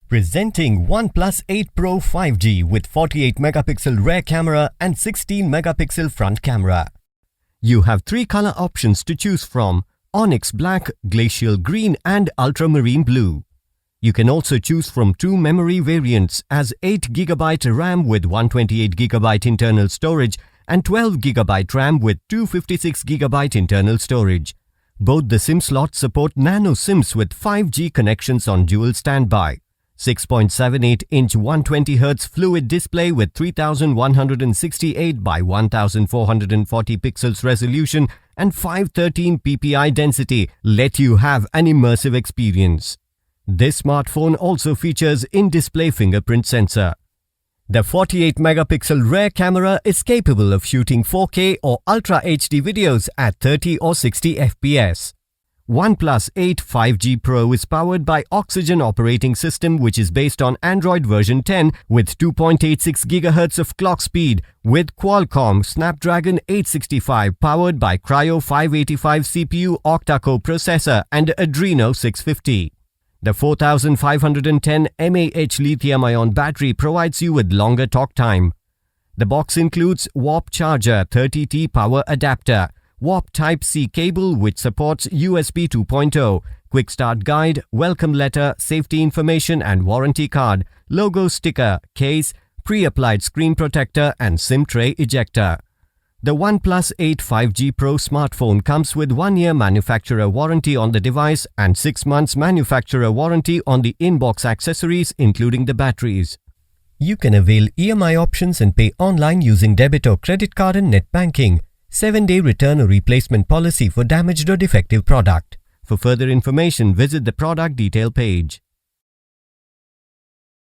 Presenting OnePlus 8 Pro 5G with 48-megapixel rear camera and 16-megapixel front camera. You have three color options to choose from: Onyx Black, Glacial Green and Ultramarine Blue. You can also choose from two memory variants as 8GB RAM with 128GB internal storage and 12GB RAM with 256GB internal storage. Both the SIM slots support nano SIMs with 5G connections on dual standby. 6.78-inch 120Hz fluid display with 3168 by 1440 pixels resolution and 513 ppi density let you have an immersive experience. This smartphone also features in-display fingerprint sensor. The 48-megapixel rear camera is capable of shooting 4K or Ultra HD videos at 30 or 60 FPS. OnePlus 8 5G Pro is powered by Oxygen operating system, which is based on Android version 10 with 2.86 GHz of clock speed with Qualcomm Snapdragon 865 powered by Cryo 585 CPU octa-core processor and Adreno 650. The 4510 mAh lithium-ion battery provides you with longer talk time. The box includes Warp Charger 30T power adapter, Warp Type-C cable which supports USB 2.0, Quick Start Guide, Welcome Letter, Safety Information and Warranty Card, Logo Sticker, Case, Pre-applied Screen Protector and SIM Tray Ejector. The OnePlus 8 5G Pro smartphone comes with 1-year manufacturer warranty on the device and 6 months manufacturer warranty on the in-box accessories including the batteries. You can avail EMI options and pay online using debit or credit card and net banking. 7-day return or replacement policy for damaged or defective product. For further information, visit the product detail page.